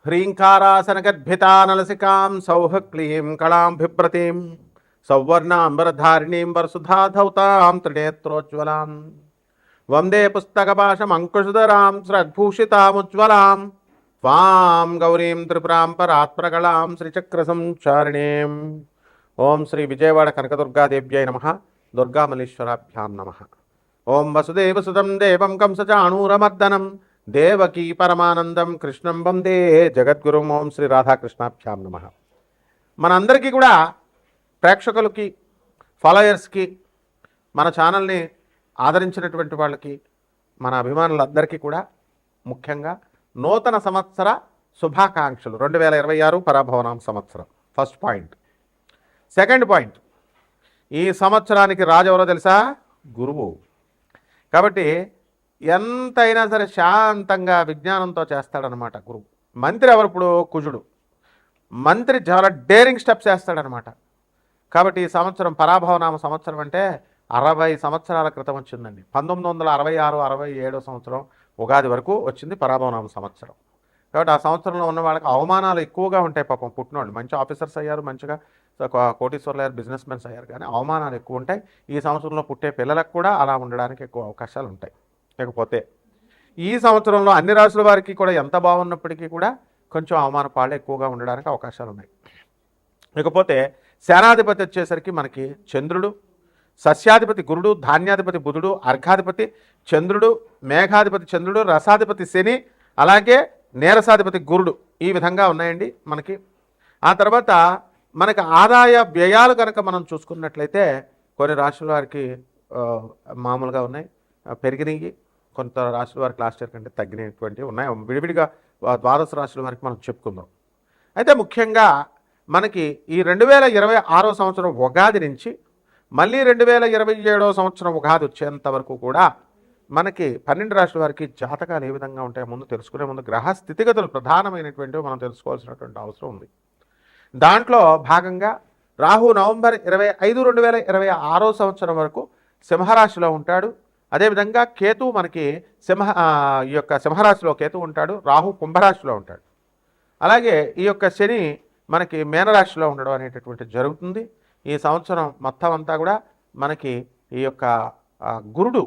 హ్రీంకారాసనగద్భితానలసికాం సౌః క్లీం కళాం బిభ్రతీం సౌవర్ణాంబరధారిణీం వరసుధాధౌతాం త్రినేత్రోజ్వలాం వందే పుస్తకపాశమంకుశధరాం స్రగ్భూషితాముజ్వలాం త్వాం గౌరీం త్రిపురాం పరాత్ప్రగళాం శ్రీచక్రసంచారిణీం. ఓం శ్రీ విజయవాడ కనకదుర్గాదేవ్యై నమః. దుర్గామల్లీశ్వరాభ్యాం నమః. ఓం వసుదేవసుతం దేవం కంసచాణూరమర్దనం దేవకీ పరమానందం కృష్ణం వందే జగద్గురుం. ఓం శ్రీ రాధాకృష్ణాభ్యాం నమః. మనందరికీ కూడా ప్రేక్షకులకి, ఫాలోయర్స్కి, మన ఛానల్ని ఆదరించినటువంటి వాళ్ళకి, మన అభిమానులందరికీ కూడా ముఖ్యంగా నూతన సంవత్సర శుభాకాంక్షలు. 2026 పరాభవనామ సంవత్సరం ఫస్ట్ పాయింట్. సెకండ్ పాయింట్, ఈ సంవత్సరానికి రాజు ఎవరో తెలుసా? గురువు. కాబట్టి ఎంతైనా సరే శాంతంగా విజ్ఞానంతో చేస్తాడనమాట గురువు. మంత్రి ఎవరు? ఇప్పుడు కుజుడు. మంత్రి చాలా డేరింగ్ స్టెప్స్ వేస్తాడనమాట. కాబట్టి ఈ సంవత్సరం పరాభవనామ సంవత్సరం అంటే 60 సంవత్సరాల క్రితం వచ్చిందండి. 1966-67 సంవత్సరం ఉగాది వరకు వచ్చింది పరాభవనామ సంవత్సరం. కాబట్టి ఆ సంవత్సరంలో ఉన్న వాళ్ళకి అవమానాలు ఎక్కువగా ఉంటాయి. పాపం పుట్టినోళ్ళు మంచి ఆఫీసర్స్ అయ్యారు, మంచిగా కోటీశ్వర్లు అయ్యారు, బిజినెస్ మెన్స్ అయ్యారు, కానీ అవమానాలు ఎక్కువ ఉంటాయి. ఈ సంవత్సరంలో పుట్టే పిల్లలకు కూడా అలా ఉండడానికి ఎక్కువ అవకాశాలు ఉంటాయి. లేకపోతే ఈ సంవత్సరంలో అన్ని రాశుల వారికి కూడా ఎంత బాగున్నప్పటికీ కూడా కొంచెం అవమాన పాళ్ళు ఎక్కువగా ఉండడానికి అవకాశాలు ఉన్నాయి. ఇకపోతే సేనాధిపతి వచ్చేసరికి మనకి చంద్రుడు, సస్యాధిపతి గురుడు, ధాన్యాధిపతి బుధుడు, అర్ఘాధిపతి చంద్రుడు, మేఘాధిపతి చంద్రుడు, రసాధిపతి శని, అలాగే నీరసాధిపతి గురుడు. ఈ విధంగా ఉన్నాయండి మనకి. ఆ తర్వాత మనకి ఆదాయ వ్యయాలు కనుక మనం చూసుకున్నట్లయితే కొన్ని రాశుల వారికి మామూలుగా ఉన్నాయి, పెరిగినాయి. కొంత రాశుల వారికి లాస్ట్ ఇయర్ కంటే తగ్గినటువంటివి ఉన్నాయి. విడివిడిగా ద్వాదశ రాశుల వారికి మనం చెప్పుకుందాం. అయితే ముఖ్యంగా మనకి ఈ 2026 సంవత్సరం ఉగాది నుంచి మళ్ళీ 2027 సంవత్సరం ఉగాది వచ్చేంత వరకు కూడా మనకి 12 రాశుల వారికి జాతకాలు ఏ విధంగా ఉంటాయో ముందు తెలుసుకునే ముందు గ్రహ స్థితిగతులు ప్రధానమైనటువంటివి మనం తెలుసుకోవాల్సినటువంటి అవసరం ఉంది. దాంట్లో భాగంగా రాహు నవంబర్ 25, 2026 సంవత్సరం వరకు సింహరాశిలో ఉంటాడు. అదేవిధంగా కేతు మనకి ఈ యొక్క సింహరాశిలో కేతు ఉంటాడు, రాహు కుంభరాశిలో ఉంటాడు. అలాగే ఈ యొక్క శని మనకి మీనరాశిలో ఉండడం అనేటటువంటి జరుగుతుంది. ఈ సంవత్సరం మొత్తం అంతా కూడా మనకి ఈ యొక్క గురుడు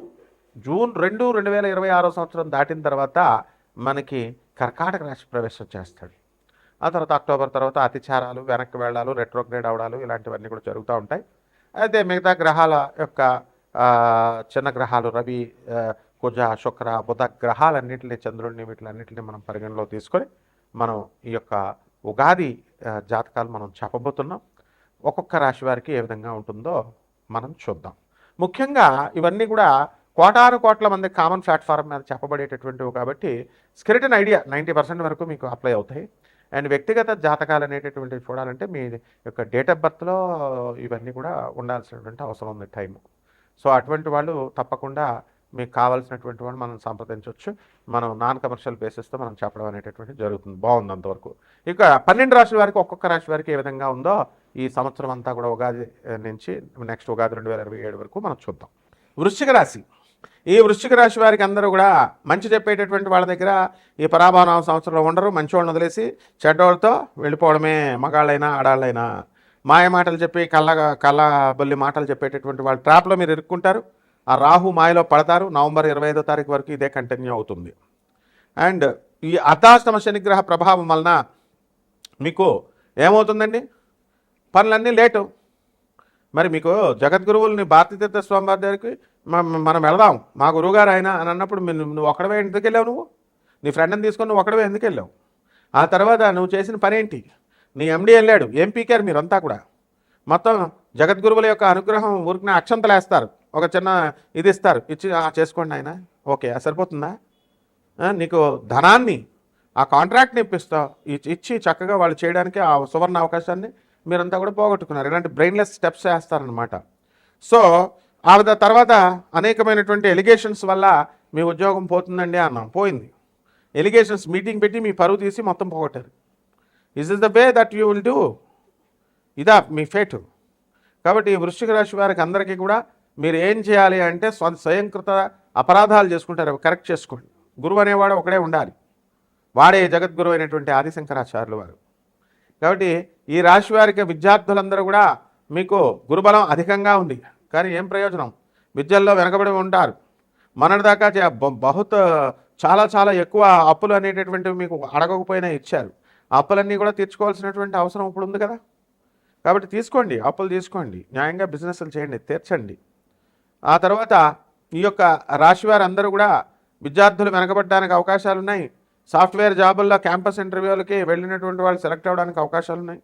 జూన్ 2, 2026 సంవత్సరం దాటిన తర్వాత మనకి కర్కాటక రాశి ప్రవేశం చేస్తాడు. ఆ తర్వాత అక్టోబర్ తర్వాత అతిచారాలు, వెనక్కి వెళ్ళాలు, రెట్రోగ్రేడ్ అవడాలు ఇలాంటివన్నీ కూడా జరుగుతూ ఉంటాయి. అయితే మిగతా గ్రహాల యొక్క చిన్న గ్రహాలు రవి, కుజ, శుక్ర, బుధ గ్రహాలన్నింటినీ, చంద్రుడిని, వీటిలన్నింటినీ మనం పరిగణలో తీసుకొని మనం ఈ యొక్క ఉగాది జాతకాలు మనం చెప్పబోతున్నాం. ఒక్కొక్క రాశి వారికి ఏ విధంగా ఉంటుందో మనం చూద్దాం. ముఖ్యంగా ఇవన్నీ కూడా కోటాను కోట్ల మంది కామన్ ప్లాట్ఫామ్ మీద చెప్పబడేటటువంటివి కాబట్టి స్కెలిటన్ ఐడియా 90% వరకు మీకు అప్లై అవుతాయి. అండ్ వ్యక్తిగత జాతకాలు అనేటటువంటివి చూడాలంటే మీ యొక్క డేట్ ఆఫ్ బర్త్లో ఇవన్నీ కూడా ఉండాల్సినటువంటి అవసరం ఉంది టైము. సో అటువంటి వాళ్ళు తప్పకుండా మీకు కావాల్సినటువంటి వాళ్ళు మనం సంప్రదించవచ్చు. మనం నాన్ కమర్షియల్ బేసిస్తో మనం చెప్పడం అనేటటువంటి జరుగుతుంది. బాగుంది అంతవరకు. ఇక 12 రాశుల వారికి ఒక్కొక్క రాశి వారికి ఏ విధంగా ఉందో ఈ సంవత్సరం అంతా కూడా ఉగాది నుంచి నెక్స్ట్ ఉగాది 2027 వరకు మనం చూద్దాం. వృశ్చిక రాశి. ఈ వృశ్చిక రాశి వారికి అందరూ కూడా మంచి చెప్పేటటువంటి వాళ్ళ దగ్గర ఈ పరాభవనామ సంవత్సరంలో ఉండరు. మంచి వాళ్ళని వదిలేసి చెడ్డవాళ్ళతో వెళ్ళిపోవడమే. మగాళ్ళైనా ఆడాళ్ళైనా మాయ మాటలు చెప్పి కళ్ళబొల్లి మాటలు చెప్పేటటువంటి వాళ్ళ ట్రాప్లో మీరు ఇరుక్కుంటారు. ఆ రాహు మాయలో పడతారు. నవంబర్ 25వ తారీఖు వరకు ఇదే కంటిన్యూ అవుతుంది. అండ్ ఈ అర్ధాష్టమ శనిగ్రహ ప్రభావం వలన మీకు ఏమవుతుందండి? పనులన్నీ లేటు. మరి మీకు జగద్గురువుల్ని భారతీతీర్థ స్వామి వారి దగ్గరికి మనం వెళదాం, మా గురువుగారు ఆయన అని అన్నప్పుడు నువ్వు ఒక్కడవే ఎందుకు వెళ్ళావు? నువ్వు నీ ఫ్రెండ్ని తీసుకొని నువ్వు ఒక్కడవే ఎందుకు వెళ్ళావు? ఆ తర్వాత నువ్వు చేసిన పని ఏంటి? నీ ఎండీ వెళ్ళాడు, ఏం పీకారు మీరంతా కూడా? మొత్తం జగద్గురువుల యొక్క అనుగ్రహం ఊరికి అక్షంతలు వేస్తారు, ఒక చిన్న ఇది ఇస్తారు, ఇచ్చి చేసుకోండి ఆయన, ఓకే సరిపోతుందా? నీకు ధనాన్ని, ఆ కాంట్రాక్ట్ని ఇచ్చి చక్కగా వాళ్ళు చేయడానికి ఆ సువర్ణ అవకాశాన్ని మీరంతా కూడా పోగొట్టుకున్నారు. ఇలాంటి బ్రెయిన్లెస్ స్టెప్స్ వేస్తారనమాట. సో ఆ తర్వాత అనేకమైనటువంటి ఎలిగేషన్స్ వల్ల మీ ఉద్యోగం పోతుందండి అన్నాం, పోయింది. ఎలిగేషన్స్ మీటింగ్ పెట్టి మీ పరువు తీసి మొత్తం పోగొట్టారు. Is the way that you will do? ఇదా మీ ఫేటు? కాబట్టి వృశ్చిక రాశి వారికి అందరికీ కూడా మీరు ఏం చేయాలి అంటే స్వయంకృత అపరాధాలు చేసుకుంటారు, అవి కరెక్ట్ చేసుకోండి. గురువు అనేవాడు ఒకడే ఉండాలి. వాడే జగద్గురు అయినటువంటి ఆదిశంకరాచార్యులు వారు. కాబట్టి ఈ రాశి వారికి విద్యార్థులందరూ కూడా మీకు గురుబలం అధికంగా ఉంది, కానీ ఏం ప్రయోజనం? విద్యల్లో వెనకబడి ఉంటారు. మొన్నటిదాకా బహుత్ చాలా చాలా ఎక్కువ అప్పులు అనేటటువంటివి మీకు అడగకపోయినా ఇచ్చారు. ఆ అప్పులన్నీ కూడా తీర్చుకోవాల్సినటువంటి అవసరం ఇప్పుడు ఉంది కదా. కాబట్టి తీసుకోండి, అప్పులు తీసుకోండి, న్యాయంగా బిజినెస్లు చేయండి, తీర్చండి. ఆ తర్వాత ఈ యొక్క రాశి వారందరూ కూడా విద్యార్థులు వెనకబడడానికి అవకాశాలు ఉన్నాయి. సాఫ్ట్వేర్ జాబుల్లో క్యాంపస్ ఇంటర్వ్యూలకి వెళ్ళినటువంటి వాళ్ళు సెలెక్ట్ అవ్వడానికి అవకాశాలు ఉన్నాయి.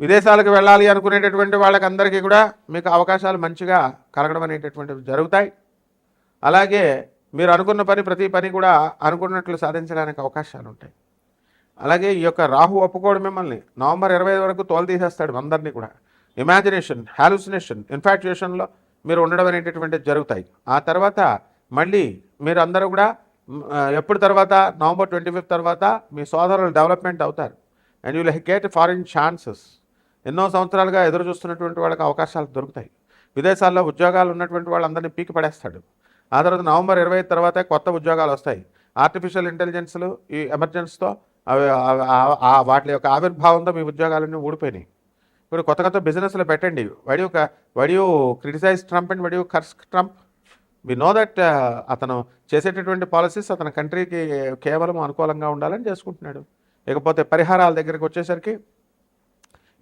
విదేశాలకు వెళ్ళాలి అనుకునేటటువంటి వాళ్ళకందరికీ కూడా మీకు అవకాశాలు మంచిగా కలగడం అనేటటువంటివి జరుగుతాయి. అలాగే మీరు అనుకున్న ప్రతి పని కూడా అనుకున్నట్లు సాధించడానికి అవకాశాలు ఉంటాయి. అలాగే ఈ యొక్క రాహు ఒప్పుకోవడం మిమ్మల్ని నవంబర్ 25 వరకు తోలు తీసేస్తాడు అందరినీ కూడా. ఇమాజినేషన్, హాలుసినేషన్, ఇన్ఫాక్చుయేషన్లో మీరు ఉండడం అనేటటువంటివి జరుగుతాయి. ఆ తర్వాత మళ్ళీ మీరు అందరూ కూడా ఎప్పుడు తర్వాత నవంబర్ 25 తర్వాత మీ సోదరులు డెవలప్మెంట్ అవుతారు. And you'll get foreign chances. ఎన్నో సంవత్సరాలుగా ఎదురు చూస్తున్నటువంటి వాళ్ళకి అవకాశాలు దొరుకుతాయి. విదేశాల్లో ఉద్యోగాలు ఉన్నటువంటి వాళ్ళందరినీ పీకి పడేస్తాడు. ఆ తర్వాత నవంబర్ 25 తర్వాతే కొత్త ఉద్యోగాలు వస్తాయి. ఆర్టిఫిషియల్ ఇంటెలిజెన్స్లు ఈ ఎమర్జెన్సీతో వాటి యొక్క ఆవిర్భావంతో మీ ఉద్యోగాలన్నీ ఊడిపోయినాయి. ఇప్పుడు కొత్త బిజినెస్లు పెట్టండి. What do you criticise Trump and what do you curse Trump. We know that అతను చేసేటటువంటి పాలసీస్ అతని కంట్రీకి కేవలం అనుకూలంగా ఉండాలని చేసుకుంటున్నాడు. ఇకపోతే పరిహారాల దగ్గరికి వచ్చేసరికి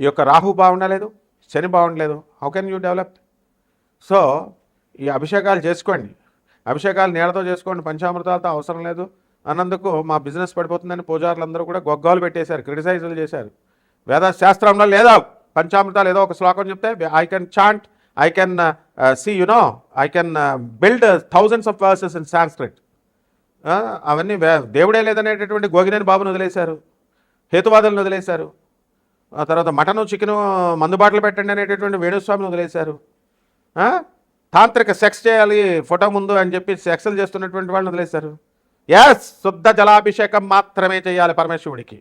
ఈ యొక్క రాహు బాగుండలేదు, శని బాగుండలేదు. How can you develop? So ఈ అభిషేకాలు చేసుకోండి. అభిషేకాలు నీళ్ళతో చేసుకోండి, పంచామృతాలతో అవసరం లేదు అన్నందుకు మా బిజినెస్ పడిపోతుందని పూజారులందరూ కూడా గొగ్గాలు పెట్టేశారు, క్రిటిసైజులు చేశారు. వేద శాస్త్రంలో లేదా పంచామృతాలు ఏదో ఒక శ్లోకం చెప్తే I can chant, I can see I can build thousands of verses in Sanskrit. అవన్నీ దేవుడే లేదనేటటువంటి గోగినేని బాబును వదిలేశారు, హేతువాదులను వదిలేశారు. ఆ తర్వాత మటను చికెను మందుబాటలు పెట్టండి అనేటటువంటి వేణుస్వామిని వదిలేశారు. తాంత్రిక సెక్స్ చేయాలి ఫోటో ముందు అని చెప్పి సెక్స్లు చేస్తున్నటువంటి వాళ్ళని వదిలేశారు. శుద్ధ జలాభిషేకం మాత్రమే చేయాలి పరమేశ్వరుడికి.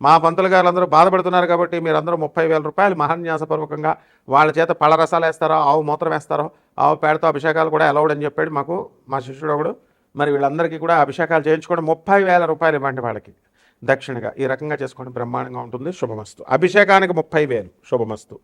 మా పంతులు గారు అందరూ బాధపడుతున్నారు కాబట్టి మీరందరూ 30,000 రూపాయలు మహాన్యాసపూర్వకంగా వాళ్ళ చేత పళ్ళ రసాలు వేస్తారో, ఆవు మూత్రం వేస్తారో, ఆవు పేడతో అభిషేకాలు కూడా అలౌడ్ అని చెప్పాడు మాకు మా శిష్యుడు ఒకడు. మరి వీళ్ళందరికీ కూడా అభిషేకాలు చేయించుకోవడం 30,000 రూపాయలు ఇవ్వండి వాళ్ళకి దక్షిణగా. ఈ రకంగా చేసుకోవడం బ్రహ్మాండంగా ఉంటుంది. శుభమస్తు. అభిషేకానికి 30,000 శుభమస్తు.